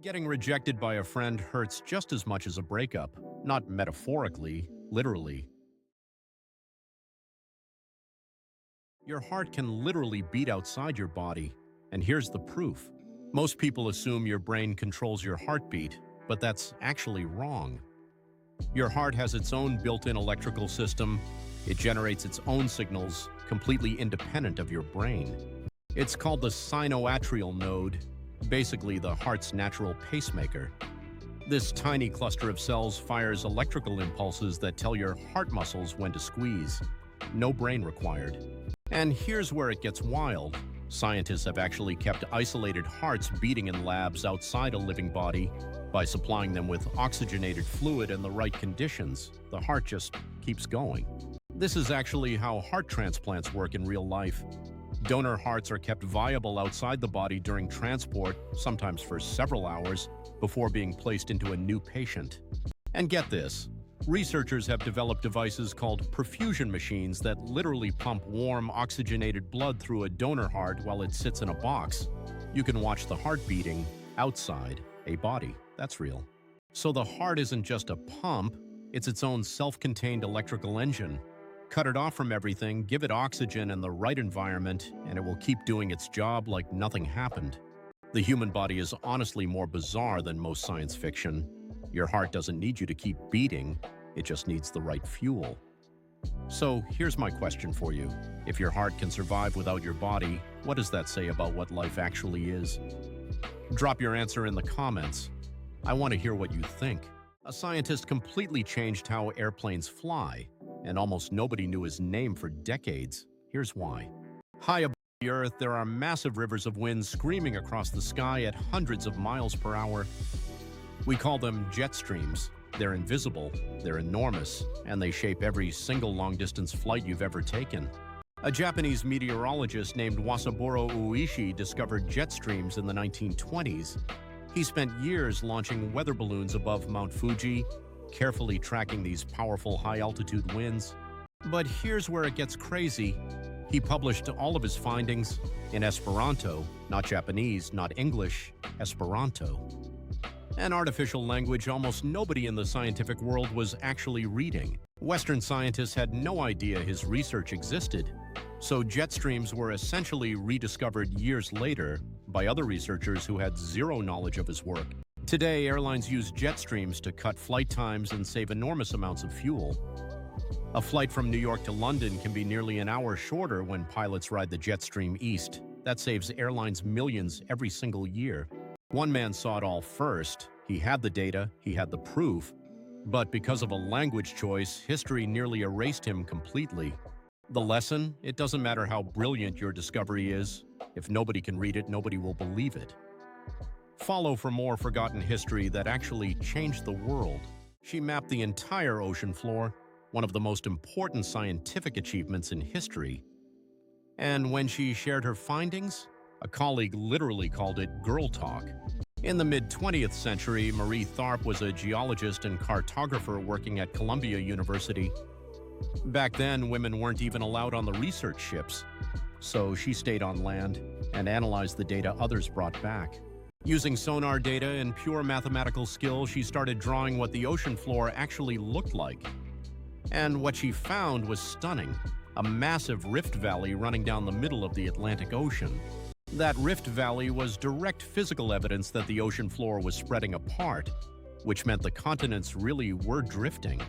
Getting rejected by a friend hurts just as much as a breakup, not metaphorically, literally. Your heart can literally beat outside your body, and here's the proof. Most people assume your brain controls your heartbeat, but that's actually wrong. Your heart has its own built-in electrical system. It generates its own signals, completely independent of your brain. It's called the sinoatrial node, basically the heart's natural pacemaker. This tiny cluster of cells fires electrical impulses that tell your heart muscles when to squeeze. No brain required. And here's where it gets wild. Scientists have actually kept isolated hearts beating in labs outside a living body. By supplying them with oxygenated fluid and the right conditions, the heart just keeps going. This is actually how heart transplants work in real life. Donor hearts are kept viable outside the body during transport, sometimes for several hours, before being placed into a new patient. And get this, researchers have developed devices called perfusion machines that literally pump warm, oxygenated blood through a donor heart while it sits in a box. You can watch the heart beating outside a body. That's real. So the heart isn't just a pump, it's its own self-contained electrical engine. Cut it off from everything, give it oxygen and the right environment, and it will keep doing its job like nothing happened. The human body is honestly more bizarre than most science fiction. Your heart doesn't need you to keep beating, it just needs the right fuel. So here's my question for you. If your heart can survive without your body, what does that say about what life actually is? Drop your answer in the comments. I want to hear what you think. A scientist completely changed how airplanes fly, and almost nobody knew his name for decades. Here's why. High above the Earth, there are massive rivers of wind screaming across the sky at hundreds of miles per hour. We call them jet streams. They're invisible, they're enormous, and they shape every single long-distance flight you've ever taken. A Japanese meteorologist named Wasaburo Uishi discovered jet streams in the 1920s. He spent years launching weather balloons above Mount Fuji, carefully tracking these powerful high-altitude winds. But here's where it gets crazy. He published all of his findings in Esperanto, not Japanese, not English, Esperanto. An artificial language almost nobody in the scientific world was actually reading. Western scientists had no idea his research existed. So jet streams were essentially rediscovered years later by other researchers who had zero knowledge of his work. Today, airlines use jet streams to cut flight times and save enormous amounts of fuel. A flight from New York to London can be nearly an hour shorter when pilots ride the jet stream east. That saves airlines millions every single year. One man saw it all first. He had the data, he had the proof, but because of a language choice, history nearly erased him completely. The lesson? It doesn't matter how brilliant your discovery is. If nobody can read it, nobody will believe it. Follow for more forgotten history that actually changed the world. She mapped the entire ocean floor, one of the most important scientific achievements in history. And when she shared her findings, a colleague literally called it girl talk. In the mid-20th century, Marie Tharp was a geologist and cartographer working at Columbia University. Back then, women weren't even allowed on the research ships, so she stayed on land and analyzed the data others brought back. Using sonar data and pure mathematical skill, she started drawing what the ocean floor actually looked like. And what she found was stunning, a massive rift valley running down the middle of the Atlantic Ocean. That rift valley was direct physical evidence that the ocean floor was spreading apart, which meant the continents really were drifting.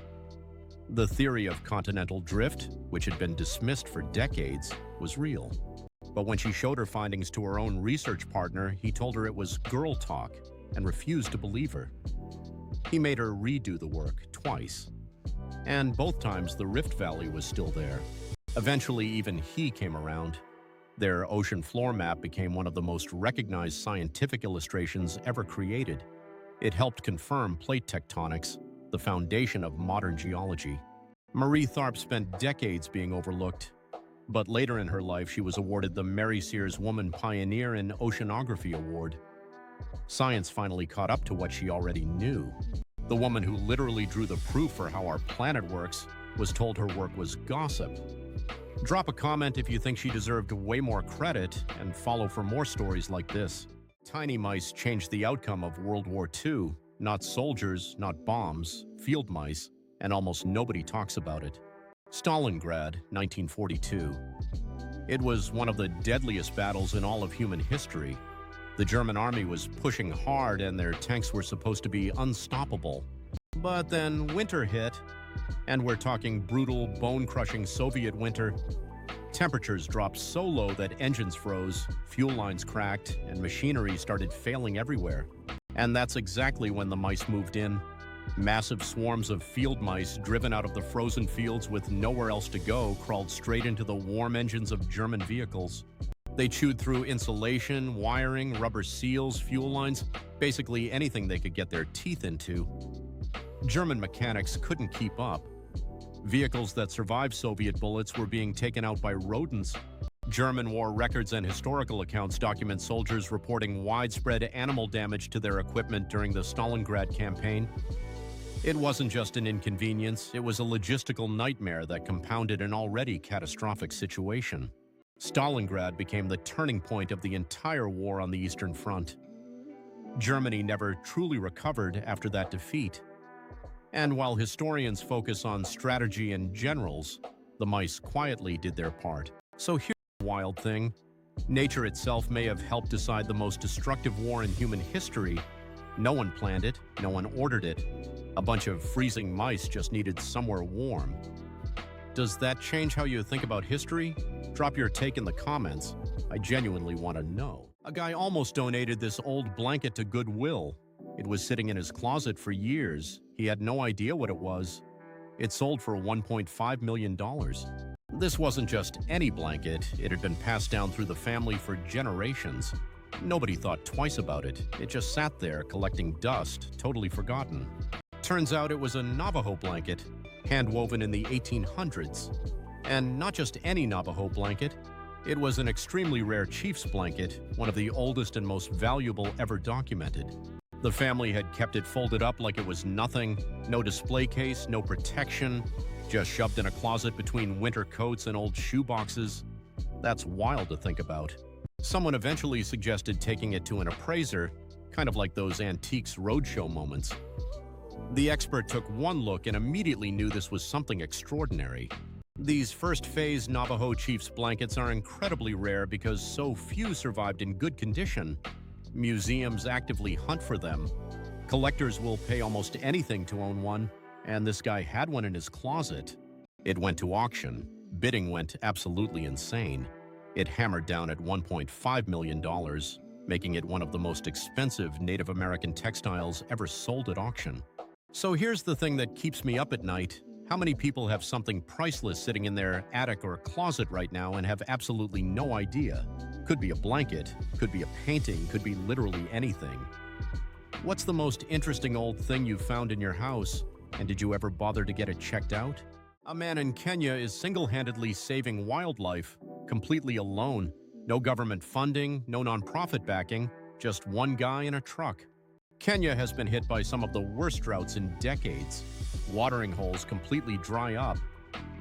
The theory of continental drift, which had been dismissed for decades, was real. But when she showed her findings to her own research partner, he told her it was girl talk and refused to believe her. He made her redo the work twice. And both times the rift valley was still there. Eventually, even he came around. Their ocean floor map became one of the most recognized scientific illustrations ever created. It helped confirm plate tectonics, the foundation of modern geology. Marie Tharp spent decades being overlooked, but later in her life she was awarded the Mary Sears Woman Pioneer in Oceanography Award. Science finally caught up to what she already knew. The woman who literally drew the proof for how our planet works was told her work was gossip. Drop a comment if you think she deserved way more credit, and follow for more stories like this. Tiny mice changed the outcome of World War II. Not soldiers, not bombs, field mice, and almost nobody talks about it. Stalingrad, 1942. It was one of the deadliest battles in all of human history. The German army was pushing hard and their tanks were supposed to be unstoppable. But then winter hit, and we're talking brutal, bone-crushing Soviet winter. Temperatures dropped so low that engines froze, fuel lines cracked, and machinery started failing everywhere. And that's exactly when the mice moved in. Massive swarms of field mice driven out of the frozen fields with nowhere else to go crawled straight into the warm engines of German vehicles. They chewed through insulation, wiring, rubber seals, fuel lines, basically anything they could get their teeth into. German mechanics couldn't keep up. Vehicles that survived Soviet bullets were being taken out by rodents. German war records and historical accounts document soldiers reporting widespread animal damage to their equipment during the Stalingrad campaign. It wasn't just an inconvenience, it was a logistical nightmare that compounded an already catastrophic situation. Stalingrad became the turning point of the entire war on the Eastern Front. Germany never truly recovered after that defeat. And while historians focus on strategy and generals, the mice quietly did their part. So here's the wild thing. Nature itself may have helped decide the most destructive war in human history. No one planned it, no one ordered it. A bunch of freezing mice just needed somewhere warm. Does that change how you think about history? Drop your take in the comments. I genuinely want to know. A guy almost donated this old blanket to Goodwill. It was sitting in his closet for years. He had no idea what it was. It sold for $1.5 million. This wasn't just any blanket. It had been passed down through the family for generations. Nobody thought twice about it. It just sat there collecting dust, totally forgotten. Turns out it was a Navajo blanket, hand-woven in the 1800s. And not just any Navajo blanket. It was an extremely rare chief's blanket, one of the oldest and most valuable ever documented. The family had kept it folded up like it was nothing, no display case, no protection, just shoved in a closet between winter coats and old shoe boxes. That's wild to think about. Someone eventually suggested taking it to an appraiser, kind of like those antiques roadshow moments. The expert took one look and immediately knew this was something extraordinary. These first-phase Navajo chief's blankets are incredibly rare because so few survived in good condition. Museums actively hunt for them. Collectors will pay almost anything to own one, and this guy had one in his closet. It went to auction. Bidding went absolutely insane. It hammered down at $1.5 million, making it one of the most expensive Native American textiles ever sold at auction. So here's the thing that keeps me up at night. How many people have something priceless sitting in their attic or closet right now and have absolutely no idea? Could be a blanket, could be a painting, could be literally anything. What's the most interesting old thing you've found in your house, and did you ever bother to get it checked out? A man in Kenya is single-handedly saving wildlife, completely alone. No government funding, no nonprofit backing, just one guy in a truck. Kenya has been hit by some of the worst droughts in decades. Watering holes completely dry up.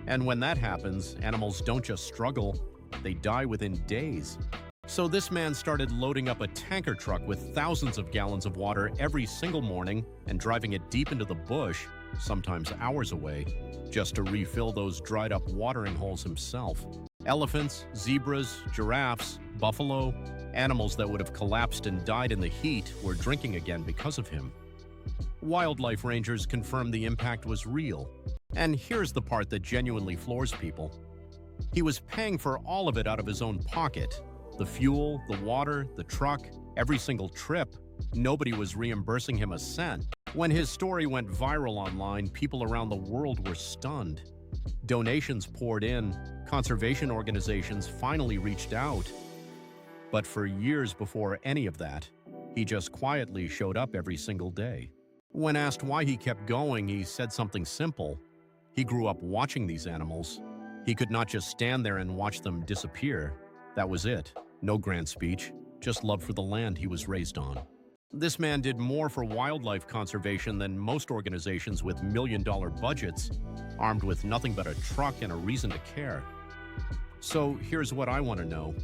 And when that happens, animals don't just struggle, they die within days. So this man started loading up a tanker truck with thousands of gallons of water every single morning and driving it deep into the bush, sometimes hours away, just to refill those dried up watering holes himself. Elephants, zebras, giraffes, buffalo, animals that would have collapsed and died in the heat were drinking again because of him. Wildlife rangers confirmed the impact was real. And here's the part that genuinely floors people. He was paying for all of it out of his own pocket. The fuel, the water, the truck, every single trip. Nobody was reimbursing him a cent. When his story went viral online, people around the world were stunned. Donations poured in. Conservation organizations finally reached out. But for years before any of that, he just quietly showed up every single day. When asked why he kept going, he said something simple. He grew up watching these animals. He could not just stand there and watch them disappear. That was it. No grand speech, just love for the land he was raised on. This man did more for wildlife conservation than most organizations with million-dollar budgets, armed with nothing but a truck and a reason to care. So here's what I want to know.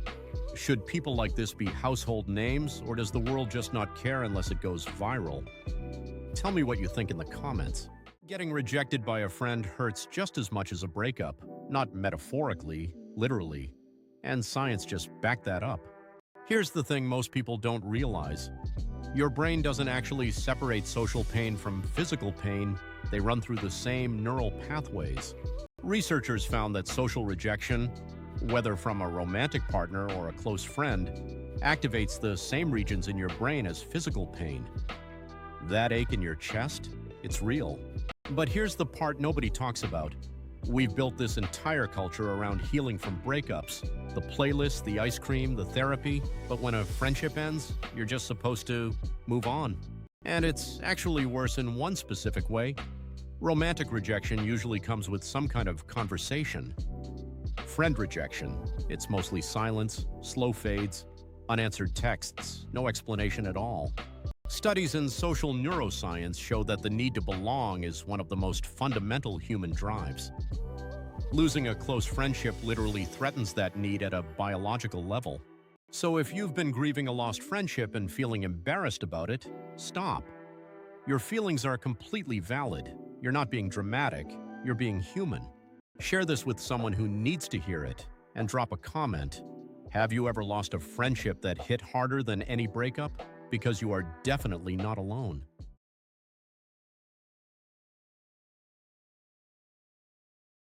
Should people like this be household names, or does the world just not care unless it goes viral? Tell me what you think in the comments. Getting rejected by a friend hurts just as much as a breakup, not metaphorically, literally. And science just backed that up. Here's the thing most people don't realize. Your brain doesn't actually separate social pain from physical pain. They run through the same neural pathways. Researchers found that social rejection, whether from a romantic partner or a close friend, activates the same regions in your brain as physical pain. That ache in your chest, it's real. But here's the part nobody talks about. We've built this entire culture around healing from breakups. The playlist, the ice cream, the therapy. But when a friendship ends, you're just supposed to move on. And it's actually worse in one specific way. Romantic rejection usually comes with some kind of conversation. Friend rejection, it's mostly silence, slow fades, unanswered texts, no explanation at all. Studies in social neuroscience show that the need to belong is one of the most fundamental human drives. Losing a close friendship literally threatens that need at a biological level. So if you've been grieving a lost friendship and feeling embarrassed about it, stop. Your feelings are completely valid. You're not being dramatic, you're being human. Share this with someone who needs to hear it, and drop a comment. Have you ever lost a friendship that hit harder than any breakup? Because you are definitely not alone.